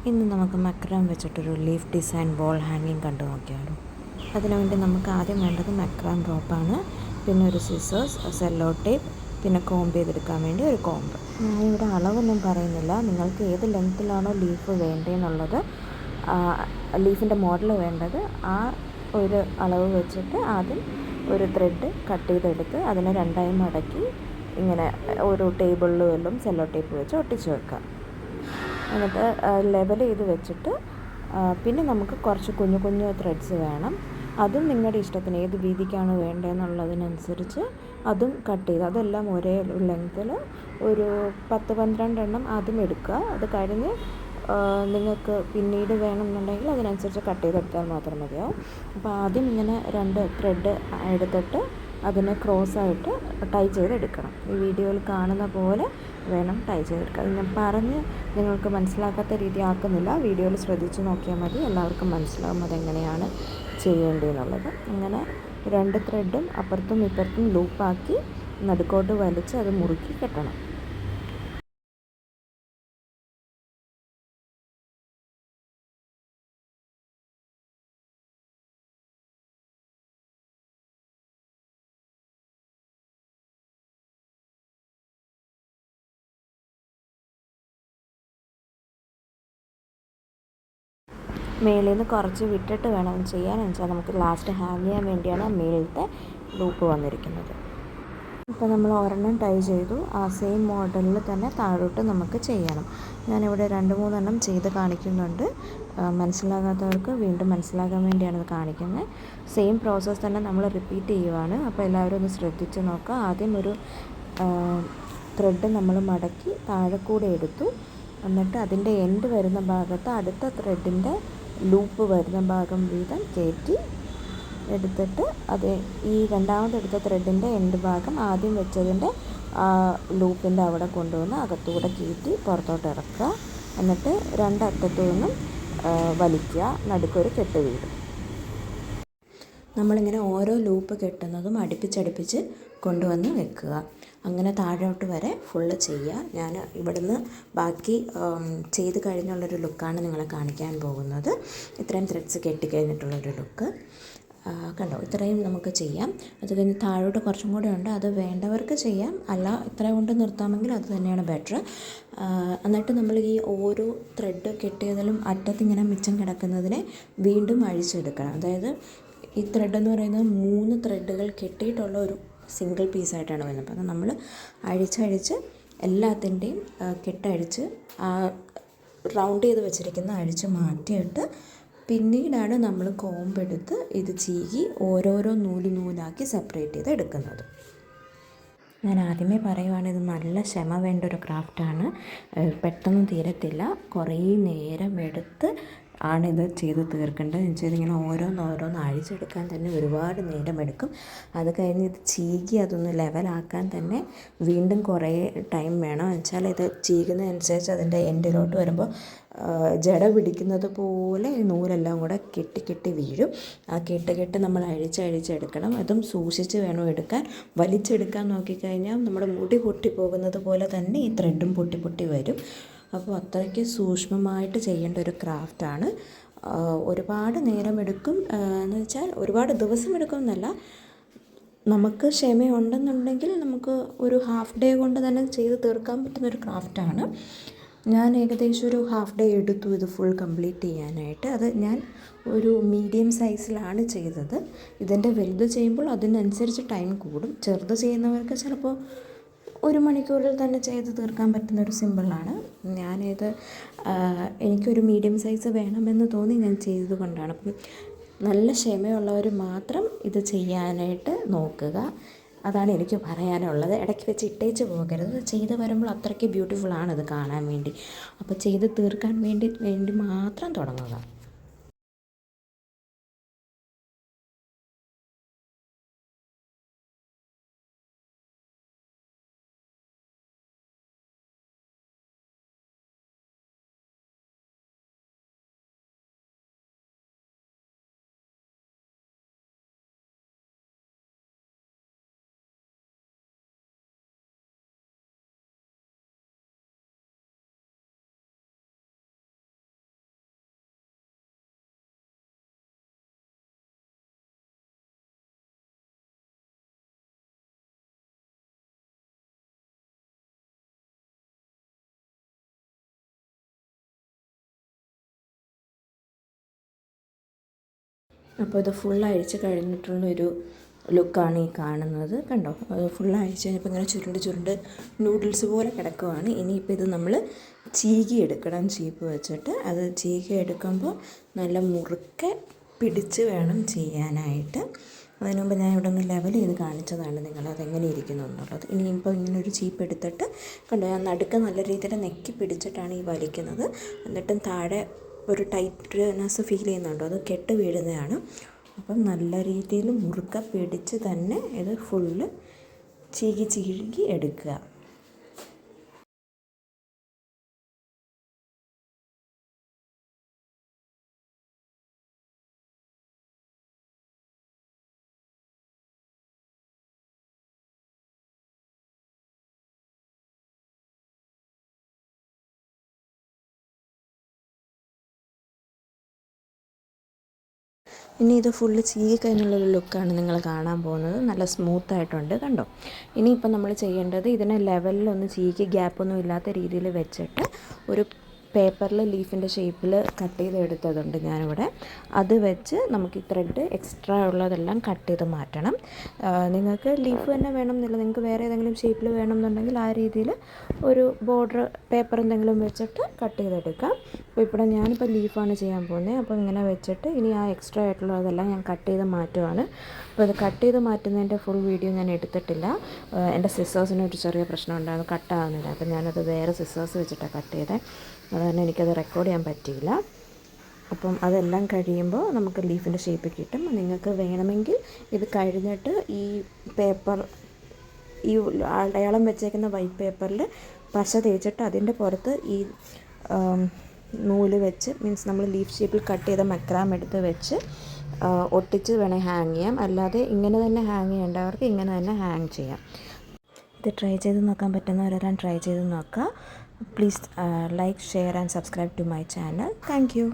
ഇന്ന് നമുക്ക് മക്രം വെച്ചിട്ടൊരു ലീഫ് ഡിസൈൻ വോൾ ഹാങ്ങിങ് കണ്ടു നോക്കിയാലോ. അതിനുവേണ്ടി നമുക്ക് ആദ്യം വേണ്ടത് മക്രം റോപ്പാണ്, പിന്നെ ഒരു സിസേഴ്സ്, സെല്ലോ ടേപ്പ്, പിന്നെ കോംബ് ചെയ്തെടുക്കാൻ വേണ്ടി ഒരു കോംബ്. ഞാനിവിടെ അളവൊന്നും പറയുന്നില്ല, നിങ്ങൾക്ക് ഏത് ലെങ്ത്തിലാണോ ലീഫ് വേണ്ടതെന്നുള്ളത്, ലീഫിൻ്റെ മോഡൽ വേണ്ടത്, ആ ഒരു അളവ് വെച്ചിട്ട് ആദ്യം ഒരു ത്രെഡ് കട്ട് ചെയ്തെടുത്ത് അതിനെ രണ്ടായി മടക്കി ഇങ്ങനെ ഒരു ടേബിളിൽ വല്ലതും സെല്ലോ ടേപ്പ് വെച്ച് ഒട്ടിച്ച് വെക്കാം. എന്നിട്ട് ലെവൽ ചെയ്ത് വെച്ചിട്ട് പിന്നെ നമുക്ക് കുറച്ച് കുഞ്ഞു കുഞ്ഞു ത്രെഡ്സ് വേണം. അതും നിങ്ങളുടെ ഇഷ്ടത്തിന് ഏത് വീതിക്കാണ് വേണ്ടതെന്നുള്ളതിനനുസരിച്ച് അതും കട്ട് ചെയ്ത് അതെല്ലാം ഒരേ ലെങ്ത്തിൽ ഒരു 10-12 എണ്ണം ആദ്യം എടുക്കുക. അത് കഴിഞ്ഞ് നിങ്ങൾക്ക് പിന്നീട് വേണമെന്നുണ്ടെങ്കിൽ അതിനനുസരിച്ച് കട്ട് ചെയ്തെടുത്താൽ മാത്രം മതിയാവും. അപ്പോൾ ആദ്യം ഇങ്ങനെ 2 ത്രെഡ് എടുത്തിട്ട് അതിനെ ക്രോസായിട്ട് ടൈ ചെയ്തെടുക്കണം. ഈ വീഡിയോയിൽ കാണുന്ന പോലെ വേണം ടൈ ചെയ്തെടുക്കുക. അത് ഞാൻ പറഞ്ഞ് നിങ്ങൾക്ക് മനസ്സിലാക്കാത്ത രീതി ആക്കുന്നില്ല, വീഡിയോയിൽ ശ്രദ്ധിച്ച് നോക്കിയാൽ മതി, എല്ലാവർക്കും മനസ്സിലാവും അതെങ്ങനെയാണ് ചെയ്യേണ്ടതെന്നുള്ളത്. അങ്ങനെ 2 ത്രെഡും അപ്പുറത്തും ഇപ്പുറത്തും ലൂപ്പാക്കി നടുക്കോട്ട് വലിച്ച് അത് മുറുക്കി കെട്ടണം. മേളിൽ നിന്ന് കുറച്ച് വിട്ടിട്ട് വേണം ചെയ്യാൻ വെച്ചാൽ നമുക്ക് ലാസ്റ്റ് ഹാങ് ചെയ്യാൻ വേണ്ടിയാണ് മേളിലത്തെ ലൂപ്പ് വന്നിരിക്കുന്നത്. ഇപ്പോൾ നമ്മൾ ഒരെണ്ണം ടൈ ചെയ്തു, ആ സെയിം മോഡലിൽ തന്നെ താഴോട്ട് നമുക്ക് ചെയ്യണം. ഞാനിവിടെ 2-3 എണ്ണം ചെയ്ത് കാണിക്കുന്നുണ്ട്, മനസ്സിലാകാത്തവർക്ക് വീണ്ടും മനസ്സിലാകാൻ വേണ്ടിയാണ് ഇത് കാണിക്കുന്നത്. സെയിം പ്രോസസ്സ് തന്നെ നമ്മൾ റിപ്പീറ്റ് ചെയ്യുവാണ്. അപ്പോൾ എല്ലാവരും ഒന്ന് ശ്രദ്ധിച്ച് നോക്കുക. ആദ്യം ഒരു ത്രെഡ് നമ്മൾ മടക്കി താഴെ കൂടെ എടുത്തു, എന്നിട്ട് അതിൻ്റെ എൻഡ് വരുന്ന ഭാഗത്ത് അടുത്ത ത്രെഡിൻ്റെ ലൂപ്പ് വരുന്ന ഭാഗം വീതം കയറ്റി എടുത്തിട്ട് അത് ഈ രണ്ടാമതെടുത്ത ത്രെഡിൻ്റെ എൻഡ് ഭാഗം ആദ്യം വെച്ചതിൻ്റെ ലൂപ്പിൻ്റെ അവിടെ കൊണ്ടുവന്ന് അകത്തൂടെ കയറ്റി പുറത്തോട്ട് ഇറക്കുക. എന്നിട്ട് രണ്ടറ്റത്തു നിന്നും വലിക്കുക, നടുക്കൊരു കെട്ട് വീടും. നമ്മളിങ്ങനെ ഓരോ ലൂപ്പ് കെട്ടുന്നതും അടുപ്പിച്ചടുപ്പിച്ച് കൊണ്ടുവന്ന് വെക്കുക. അങ്ങനെ താഴോട്ട് വരെ ഫുള്ള് ചെയ്യുക. ഞാൻ ഇവിടുന്ന് ബാക്കി ചെയ്ത് കഴിഞ്ഞുള്ളൊരു ലുക്കാണ് നിങ്ങളെ കാണിക്കാൻ പോകുന്നത്. ഇത്രയും ത്രെഡ്സ് കെട്ടിക്കഴിഞ്ഞിട്ടുള്ളൊരു ലുക്ക് കണ്ടോ. ഇത്രയും നമുക്ക് ചെയ്യാം. അത് കഴിഞ്ഞ് താഴോട്ട് കുറച്ചും കൂടെ ഉണ്ട്, അത് വേണ്ടവർക്ക് ചെയ്യാം, അല്ല ഇത്രയും കൊണ്ട് നിർത്താമെങ്കിൽ അത് തന്നെയാണ് ബെറ്റർ. എന്നിട്ട് നമ്മൾ ഈ ഓരോ ത്രെഡ് കെട്ടിയതിലും അറ്റത്തിങ്ങനെ മിച്ചം കിടക്കുന്നതിനെ വീണ്ടും അഴിച്ചെടുക്കണം. അതായത് ഈ ത്രെഡ് എന്ന് പറയുന്നത് 3 ത്രെഡുകൾ കെട്ടിയിട്ടുള്ള ഒരു സിംഗിൾ പീസായിട്ടാണ് വരുന്നത്. അപ്പോൾ അത് നമ്മൾ അഴിച്ചഴിച്ച് എല്ലാത്തിൻ്റെയും കെട്ടഴിച്ച് റൗണ്ട് ചെയ്ത് വെച്ചിരിക്കുന്ന അഴിച്ച് മാറ്റിയിട്ട് പിന്നീടാണ് നമ്മൾ കോമ്പെടുത്ത് ഇത് ചീകി ഓരോരോ നൂലാക്കി സെപ്പറേറ്റ് ചെയ്ത് എടുക്കുന്നത്. ഞാൻ ആദ്യമേ പറയുവാണ്, ഇത് നല്ല ക്ഷമ വേണ്ട ഒരു ക്രാഫ്റ്റാണ്, പെട്ടെന്ന് തീരത്തില്ല, കുറേ നേരം എടുത്ത് ആണിത് ചെയ്ത് തീർക്കേണ്ടത്. എന്നുവെച്ചാൽ ഇതിങ്ങനെ ഓരോന്നോരോന്ന് അഴിച്ചെടുക്കാൻ തന്നെ ഒരുപാട് നേരമെടുക്കും. അത് കഴിഞ്ഞ് ഇത് ചീകി അതൊന്ന് ലെവലാക്കാൻ തന്നെ വീണ്ടും കുറേ ടൈം വേണം. എന്നുവെച്ചാൽ ഇത് ചീകുന്നതനുസരിച്ച് അതിൻ്റെ എൻഡിലോട്ട് വരുമ്പോൾ ജട പിടിക്കുന്നത് പോലെ ഈ നൂലെല്ലാം കൂടെ കെട്ടി വീഴും. ആ കെട്ട് നമ്മൾ അഴിച്ചെടുക്കണം. അതും സൂക്ഷിച്ച് വേണം എടുക്കാൻ. വലിച്ചെടുക്കാൻ നോക്കിക്കഴിഞ്ഞാൽ നമ്മുടെ മുടി പൊട്ടിപ്പോകുന്നത് പോലെ തന്നെ ഈ ത്രെഡും പൊട്ടി വരും. അപ്പോൾ അത്രയ്ക്ക് സൂക്ഷ്മമായിട്ട് ചെയ്യേണ്ട ഒരു ക്രാഫ്റ്റാണ്. ഒരുപാട് നേരമെടുക്കും, എന്ന് വെച്ചാൽ ഒരുപാട് ദിവസം എടുക്കും എന്നല്ല, നമുക്ക് ക്ഷമയുണ്ടെന്നുണ്ടെങ്കിൽ നമുക്ക് ഒരു ഹാഫ് ഡേ കൊണ്ട് തന്നെ ചെയ്ത് തീർക്കാൻ പറ്റുന്നൊരു ക്രാഫ്റ്റാണ്. ഞാൻ ഏകദേശം ഒരു ഹാഫ് ഡേ എടുത്തു ഇത് ഫുൾ കംപ്ലീറ്റ് ചെയ്യാനായിട്ട്. അത് ഞാൻ ഒരു മീഡിയം സൈസിലാണ് ചെയ്തത്. ഇതിൻ്റെ വലുത് ചെയ്യുമ്പോൾ അതിനനുസരിച്ച് ടൈം കൂടും. ചെറുത് ചെയ്യുന്നവർക്ക് ചിലപ്പോൾ 1 മണിക്കൂറിൽ തന്നെ ചെയ്ത് തീർക്കാൻ പറ്റുന്നൊരു സിമ്പിളാണ്. ഞാനിത് എനിക്കൊരു മീഡിയം സൈസ് വേണമെന്ന് തോന്നി ഞാൻ ചെയ്തത് കൊണ്ടാണ്. അപ്പം നല്ല ക്ഷമയുള്ളവർ മാത്രം ഇത് ചെയ്യാനായിട്ട് നോക്കുക, അതാണ് എനിക്ക് പറയാനുള്ളത്. ഇടയ്ക്ക് വെച്ച് ഇട്ടേച്ച് പോകരുത്. ചെയ്ത് വരുമ്പോൾ അത്രയ്ക്ക് ബ്യൂട്ടിഫുള്ളാണ് ഇത് കാണാൻ വേണ്ടി. അപ്പോൾ ചെയ്ത് തീർക്കാൻ വേണ്ടി മാത്രം തുടങ്ങുക. അപ്പോൾ ഇത് ഫുൾ അഴിച്ച് കഴിഞ്ഞിട്ടുള്ളൊരു ലുക്കാണ് ഈ കാണുന്നത്. കണ്ടോ, അത് ഫുൾ അഴിച്ച് കഴിഞ്ഞപ്പോൾ ഇങ്ങനെ ചുരുണ്ട് ചുരുണ്ട് നൂഡിൽസ് പോലെ കിടക്കുവാണ്. ഇനിയിപ്പോൾ ഇത് നമ്മൾ ചീകി എടുക്കണം ചീപ്പ് വെച്ചിട്ട്. അത് ചീകി എടുക്കുമ്പോൾ നല്ല മുറുക്കെ പിടിച്ച് വേണം ചെയ്യാനായിട്ട്. അതിന് മുമ്പ് ഞാൻ ഇവിടെ ഒന്ന് ലെവൽ ചെയ്ത് കാണിച്ചതാണ് നിങ്ങളതെങ്ങനെ ഇരിക്കുന്നു എന്നുള്ളത്. ഇനിയിപ്പോൾ ഇങ്ങനൊരു ചീപ്പ് എടുത്തിട്ട് കണ്ടോ, ഞാൻ നടുക്ക് നല്ല രീതിയിൽ നെക്കി പിടിച്ചിട്ടാണ് ഈ വലിക്കുന്നത്. എന്നിട്ടും താഴെ ഒരു ടൈറ്റ്നെസ് ഫീൽ ചെയ്യുന്നുണ്ടോ, അത് കെട്ട് വീഴുന്നതാണ്. അപ്പം നല്ല രീതിയിൽ മുറുക്ക പിടിച്ച് തന്നെ ഇത് ഫുള്ള് ചീകി ചീകി എടുക്കുക. ഇനി ഇത് ഫുള്ള് ചീകി കഴിഞ്ഞുള്ളൊരു ലുക്കാണ് നിങ്ങൾ കാണാൻ പോകുന്നത്. നല്ല സ്മൂത്തായിട്ടുണ്ട്, കണ്ടോ. ഇനിയിപ്പോൾ നമ്മൾ ചെയ്യേണ്ടത് ഇതിനെ ലെവലിലൊന്ന് ചീകി ഗ്യാപ്പൊന്നും ഇല്ലാത്ത രീതിയിൽ വെച്ചിട്ട് ഒരു പേപ്പറിൽ ലീഫിൻ്റെ ഷേപ്പിൽ കട്ട് ചെയ്തെടുത്തതുണ്ട് ഞാനിവിടെ. അത് വെച്ച് നമുക്ക് ഈ ത്രെഡ് എക്സ്ട്രാ ഉള്ളതെല്ലാം കട്ട് ചെയ്ത് മാറ്റണം. നിങ്ങൾക്ക് ലീഫ് തന്നെ വേണമെന്നില്ല, നിങ്ങൾക്ക് വേറെ ഏതെങ്കിലും ഷേപ്പിൽ വേണമെന്നുണ്ടെങ്കിൽ ആ രീതിയിൽ ഒരു ബോർഡർ പേപ്പർ എന്തെങ്കിലും വെച്ചിട്ട് കട്ട് ചെയ്തെടുക്കാം. അപ്പോൾ ഇവിടെ ഞാനിപ്പോൾ ലീഫാണ് ചെയ്യാൻ പോകുന്നത്. അപ്പോൾ ഇങ്ങനെ വെച്ചിട്ട് ഇനി ആ എക്സ്ട്രാ ആയിട്ടുള്ളതെല്ലാം ഞാൻ കട്ട് ചെയ്ത് മാറ്റുവാണ്. അപ്പോൾ ഇത് കട്ട് ചെയ്ത് മാറ്റുന്നതിൻ്റെ ഫുൾ വീഡിയോ ഞാൻ എടുത്തിട്ടില്ല. എൻ്റെ സിസേഴ്സിന് ഒരു ചെറിയ പ്രശ്നം ഉണ്ടായിരുന്നു, കട്ടാകുന്നില്ല. അപ്പോൾ ഞാനത് വേറെ സിസേഴ്സ് വെച്ചിട്ടാണ് കട്ട് ചെയ്തത്. അതുതന്നെ എനിക്കത് റെക്കോർഡ് ചെയ്യാൻ പറ്റിയില്ല. അപ്പം അതെല്ലാം കഴിയുമ്പോൾ നമുക്ക് ലീഫിൻ്റെ ഷേപ്പ് കിട്ടും. നിങ്ങൾക്ക് വേണമെങ്കിൽ ഇത് കഴിഞ്ഞിട്ട് ഈ പേപ്പർ, ഈ അടയാളം വെച്ചേക്കുന്ന വൈറ്റ് പേപ്പറിൽ പശ തേച്ചിട്ട് അതിൻ്റെ പുറത്ത് ഈ നൂല് വെച്ച്, മീൻസ് നമ്മൾ ലീഫ് ഷേപ്പിൽ കട്ട് ചെയ്ത മക്രാം എടുത്ത് വെച്ച് ഒട്ടിച്ച് വേണേൽ ഹാങ് ചെയ്യാം. അല്ലാതെ ഇങ്ങനെ തന്നെ ഹാങ് ചെയ്യേണ്ടവർക്ക് ഇങ്ങനെ തന്നെ ഹാങ് ചെയ്യാം. ഇത് ട്രൈ ചെയ്ത് നോക്കാൻ പറ്റുന്നവരെല്ലാം ട്രൈ ചെയ്ത് നോക്കുക. Please like, share and subscribe to my channel. Thank you.